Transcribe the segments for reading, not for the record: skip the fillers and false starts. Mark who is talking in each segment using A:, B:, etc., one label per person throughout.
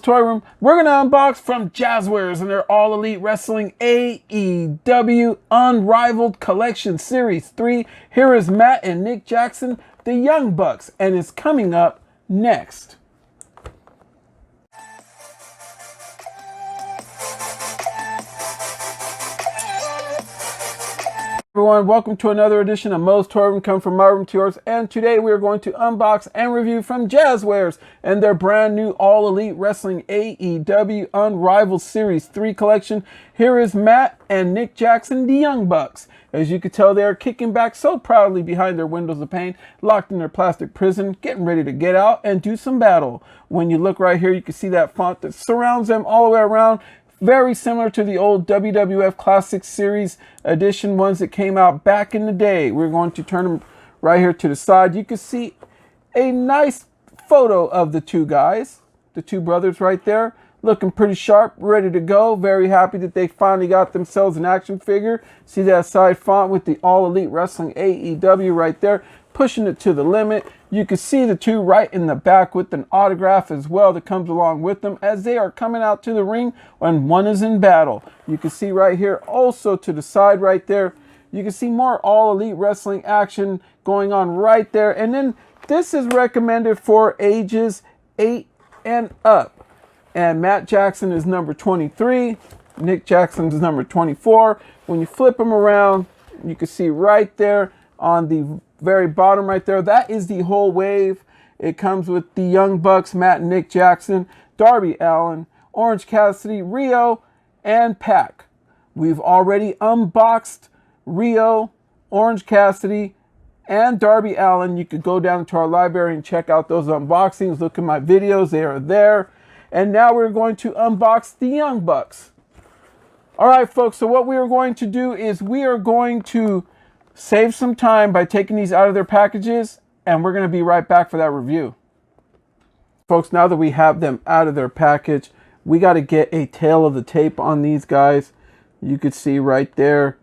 A: Toy Room. We're going to unbox from Jazzwares and their All Elite Wrestling AEW Unrivaled Collection Series 3. Here is Matt and Nick Jackson, the Young Bucks, and it's coming up next. Everyone, welcome to another edition of MOE'S Toy Room, come from my room to yours, and today we are going to unbox and review from Jazzwares and their brand new All Elite Wrestling AEW Unrivaled Series 3 collection. Here is Matt and Nick Jackson, the Young Bucks. As you can tell, they are kicking back so proudly behind their windows of pain, locked in their plastic prison, getting ready to get out and do some battle. When you look right here, you can see that font that surrounds them all the way around. Very similar to the old WWF Classic Series edition ones that came out back in the day. We're going to turn them right here to the side. You can see a nice photo of the two guys, the two brothers right there, looking pretty sharp, ready to go. Very happy that they finally got themselves an action figure. See that side font with the All Elite Wrestling AEW right there, pushing it to the limit. You can see the two right in the back with an autograph as well that comes along with them as they are coming out to the ring when one is in battle. You can see right here also to the side right there, you can see more All Elite Wrestling action going on right there. And then this is recommended for ages 8 and up. And Matt Jackson is number 23. Nick Jackson is number 24. When you flip them around, you can see right there on the very bottom right there, that is the whole wave. It comes with the Young Bucks, Matt and Nick Jackson, Darby Allin, Orange Cassidy, Rio, and Pac. We've already unboxed Rio, Orange Cassidy, and Darby Allin. You could go down to our library and check out those unboxings. Look at my videos, they are there. And now we're going to unbox the Young Bucks. All right, folks, so what we are going to do is we are going to save some time by taking these out of their packages, and we're going to be right back for that review. Folks, now that we have them out of their package, we got to get a tail of the tape on these guys. You could see right there.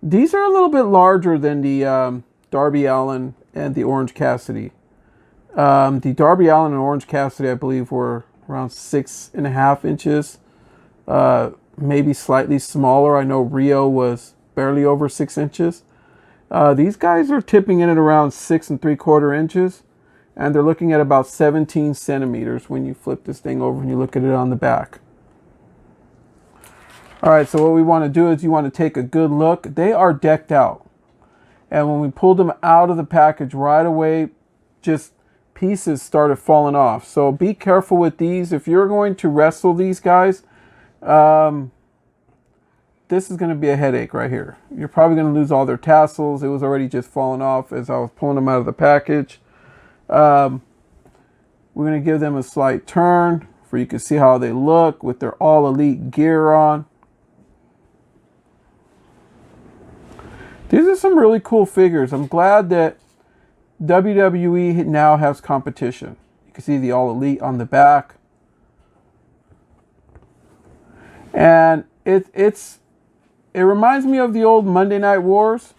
A: These are a little bit larger than the Darby Allin and the Orange Cassidy. The Darby Allin and Orange Cassidy, I believe, were around 6.5 inches. Maybe slightly smaller. I know Rio was barely over 6 inches. These guys are tipping in at around 6 3/4 inches, and they're looking at about 17 centimeters when you flip this thing over and you look at it on the back. All right, so what we want to do is you want to take a good look. They are decked out, and when we pulled them out of the package right away, just pieces started falling off. So be careful with these. If you're going to wrestle these guys, this is going to be a headache right here. You're probably going to lose all their tassels. It was already just falling off as I was pulling them out of the package. We're going to give them a slight turn for you can see how they look with their All Elite gear on. These are some really cool figures. I'm glad that WWE now has competition. You can see the All Elite on the back. And it reminds me of the old Monday Night Wars,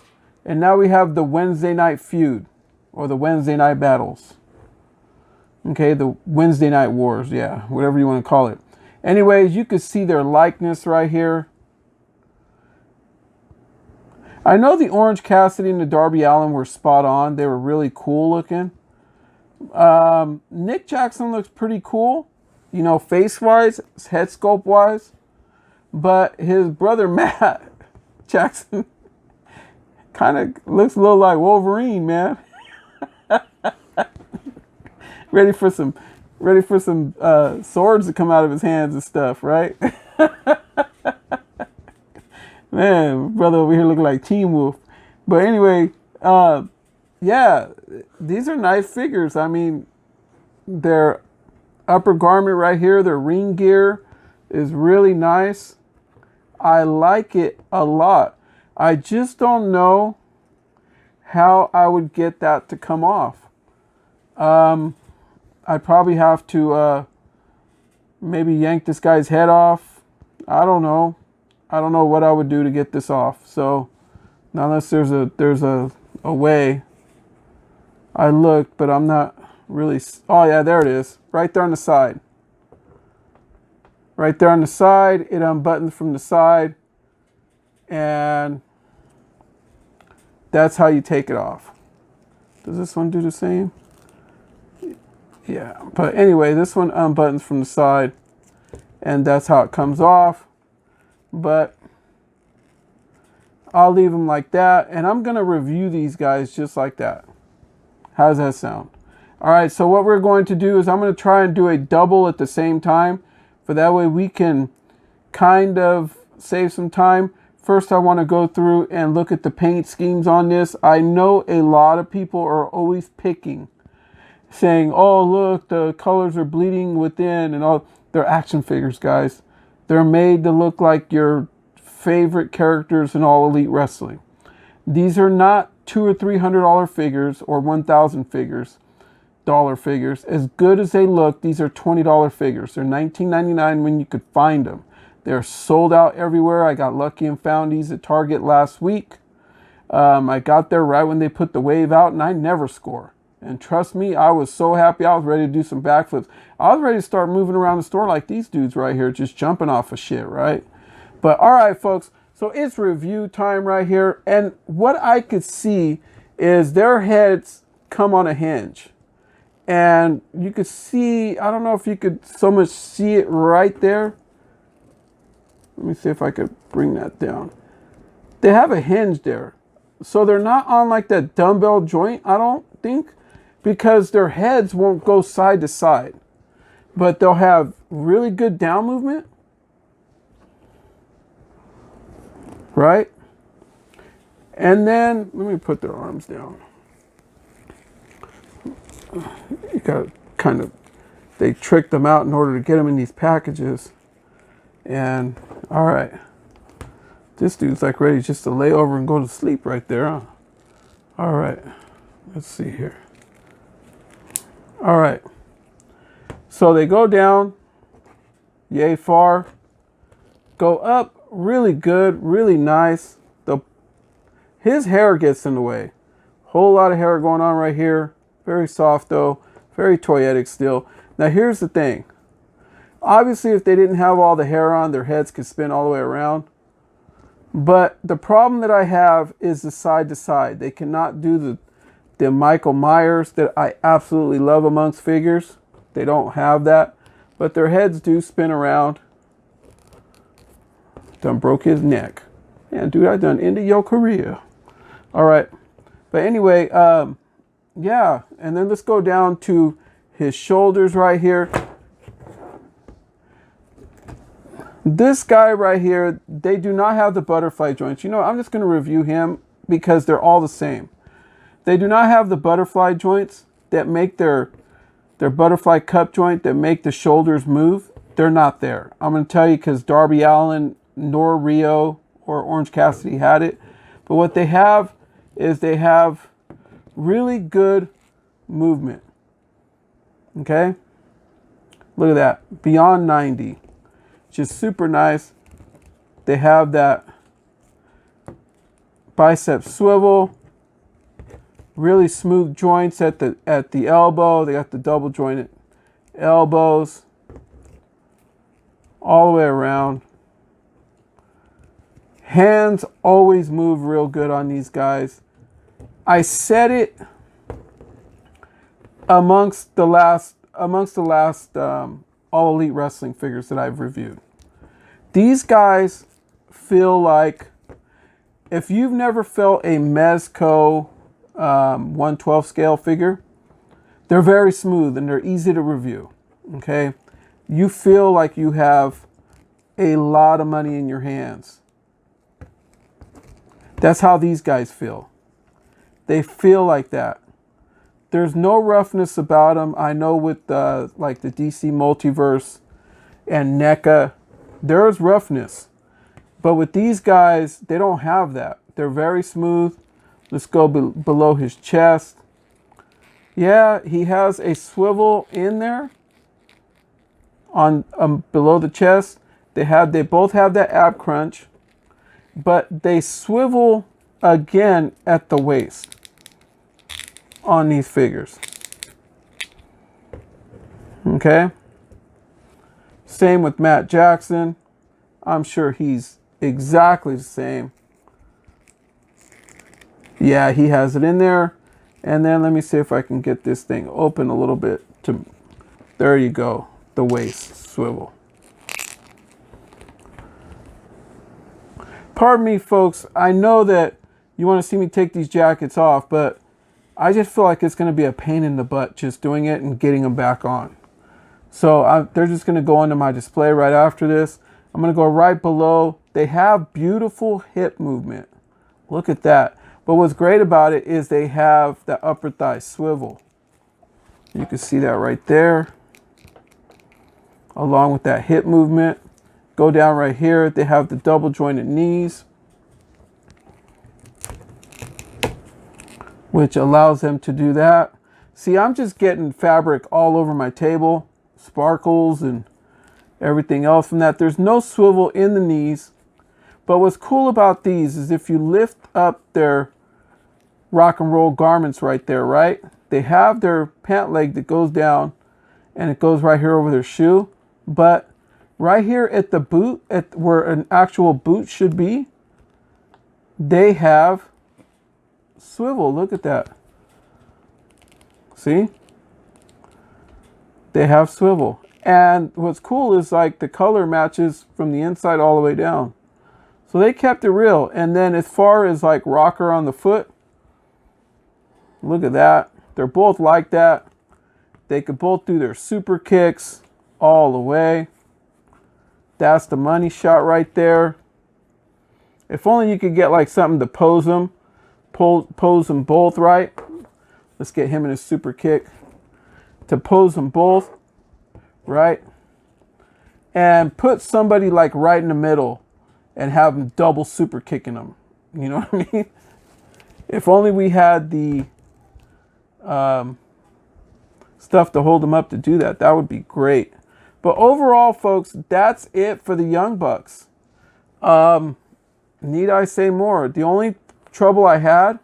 A: and now we have the Wednesday Night Feud, or the Wednesday Night Battles. Okay, the Wednesday Night Wars, yeah, whatever you want to call it. Anyways, you can see their likeness right here. I know the Orange Cassidy and the Darby Allin were spot on. They were really cool looking. Nick Jackson looks pretty cool, you know, face-wise, head sculpt-wise. But his brother Matt Jackson kind of looks a little like Wolverine, man. ready for some swords to come out of his hands and stuff, right? Man, brother over here looking like Teen Wolf. But anyway, yeah, these are nice figures. I mean, their upper garment right here, their ring gear is really nice. I like it a lot. I just don't know how I would get that to come off. I'd probably have to maybe yank this guy's head off. I don't know. I don't know what I would do to get this off. So unless there's a way. I looked, but I'm not really. Oh yeah, there it is, right there on the side. right there on the side. It unbuttons from the side, and that's how you take it off. Does this one do the same? Yeah, but anyway, this one unbuttons from the side, and that's how it comes off. But I'll leave them like that, and I'm gonna review these guys just like that. How does that sound? All right, so what we're going to do is I'm gonna try and do a double at the same time, for that way we can kind of save some time. First, I want to go through and look at the paint schemes on this. I know a lot of people are always picking, saying, oh, look, the colors are bleeding within, and all. They're action figures, guys. They're made to look like your favorite characters in All Elite Wrestling. These are not $200 or $300 figures or $1,000 dollar figures. As good as they look, these are $20 figures. They're $19.99 when you could find them. They're sold out everywhere. I got lucky and found these at Target last week. I got there right when they put the wave out, and I never score. And trust me, I was so happy. I was ready to do some backflips. I was ready to start moving around the store like these dudes right here, just jumping off of shit, right? But all right, folks. So it's review time right here. And what I could see is their heads come on a hinge. And you could see, I don't know if you could so much see it right there. Let me see if I could bring that down. They have a hinge there. So they're not on like that dumbbell joint, I don't think, because their heads won't go side to side. But they'll have really good down movement. Right? And then, let me put their arms down. You got kind of, they tricked them out in order to get them in these packages. And, all right. This dude's like ready just to lay over and go to sleep right there, huh? All right. Let's see here. All right. So they go down, yay far, go up really good, really nice. His hair gets in the way. Whole lot of hair going on right here. Very soft though, very toyetic still. Now here's the thing. Obviously if they didn't have all the hair on, their heads could spin all the way around. But the problem that I have is the side to side. They cannot do the Michael Myers that I absolutely love amongst figures. They don't have that. But their heads do spin around. Done broke his neck. Man, dude, I done ended your career. All right. But anyway, yeah. And then let's go down to his shoulders right here. This guy right here, they do not have the butterfly joints. You know, I'm just going to review him because they're all the same. They do not have the butterfly joints that make their butterfly cup joint that make the shoulders move. They're not there. I'm going to tell you because Darby Allin, nor Rio or Orange Cassidy had it. But what they have is they have really good movement. Okay? Look at that. Beyond 90. Just super nice. They have that bicep swivel. Really smooth joints at the elbow. They got the double jointed elbows. All the way around. Hands always move real good on these guys. I said it amongst the last All Elite Wrestling figures that I've reviewed. These guys feel like, if you've never felt a Mezco 112 scale figure, they're very smooth and they're easy to review. Okay, you feel like you have a lot of money in your hands. That's how these guys feel. They feel like that. There's no roughness about them. I know with like the DC Multiverse and NECA, there's roughness. But with these guys, they don't have that. They're very smooth. Let's go below his chest. Yeah, he has a swivel in there on below the chest. They both have that ab crunch. But they swivel again at the waist on these figures. Okay? Same with Matt Jackson. I'm sure he's exactly the same. Yeah, he has it in there. And then let me see if I can get this thing open a little bit. There you go, the waist swivel. Pardon me, folks. I know that you want to see me take these jackets off, but I just feel like it's going to be a pain in the butt just doing it and getting them back on. So they're just going to go onto my display right after this. I'm going to go right below. They have beautiful hip movement. Look at that. But what's great about it is they have the upper thigh swivel. You can see that right there. Along with that hip movement. Go down right here. They have the double jointed knees, which allows them to do that. See, I'm just getting fabric all over my table. Sparkles and everything else from that. There's no swivel in the knees. But what's cool about these is if you lift up their rock and roll garments right there, right? They have their pant leg that goes down and it goes right here over their shoe. But right here at the boot, at where an actual boot should be, they have swivel. Look at that. See? They have swivel. And what's cool is like the color matches from the inside all the way down. So they kept it real. And then as far as like rocker on the foot, look at that. They're both like that. They could both do their super kicks all the way. That's the money shot right there. If only you could get like something to pose them. Pose them both right. Let's get him in a super kick. To pose them both, right? And put somebody like right in the middle and have them double super kicking them. You know what I mean? If only we had the stuff to hold them up to do that. That would be great. But overall, folks, that's it for the Young Bucks. Need I say more? The only trouble I had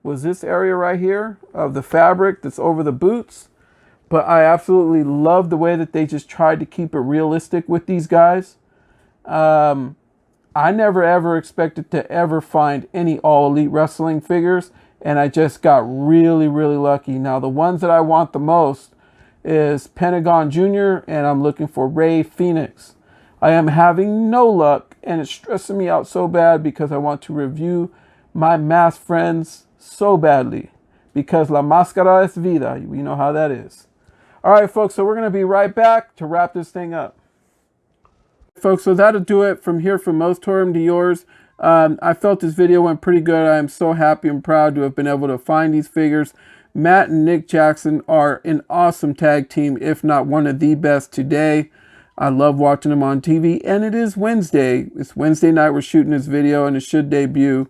A: was this area right here of the fabric that's over the boots. But I absolutely love the way that they just tried to keep it realistic with these guys. I never ever expected to ever find any All Elite Wrestling figures. And I just got really, really lucky. Now, the ones that I want the most is Pentagon Jr. and I'm looking for Rey Fenix. I am having no luck and it's stressing me out so bad because I want to review my masked friends so badly. Because La Máscara es vida. We know how that is. All right, folks, so we're going to be right back to wrap this thing up. Folks, so that'll do it from here from Moe's Tour Room to yours. I felt this video went pretty good. I am so happy and proud to have been able to find these figures. Matt and Nick Jackson are an awesome tag team, if not one of the best today. I love watching them on TV, and it is Wednesday. It's Wednesday night we're shooting this video, and it should debut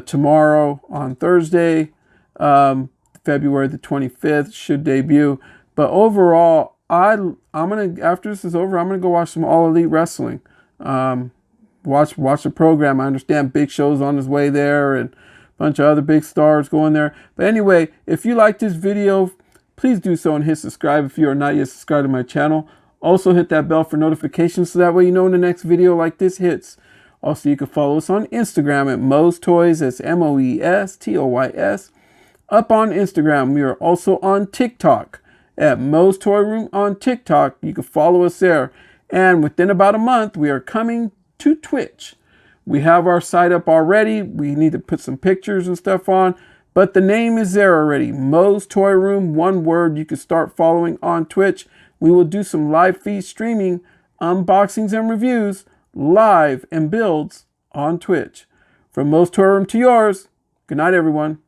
A: tomorrow on Thursday. February the 25th should debut. But overall, I'm gonna, after this is over, I'm gonna go watch some All Elite Wrestling. Watch the program. I understand Big Show's on his way there and a bunch of other big stars going there. But anyway, if you like this video, please do so and hit subscribe if you are not yet subscribed to my channel. Also hit that bell for notifications so that way you know when the next video like this hits. Also, you can follow us on Instagram at Moe's Toys. That's MOE'S up on Instagram. We are also on TikTok at Moe's Toy Room on TikTok. You can follow us there. And within about a month, we are coming to Twitch. We have our site up already. We need to put some pictures and stuff on, but the name is there already. Moe's Toy Room, one word. You can start following on Twitch. We will do some live feed streaming, unboxings and reviews, live and builds on Twitch. From Moe's Toy Room to yours, good night, everyone.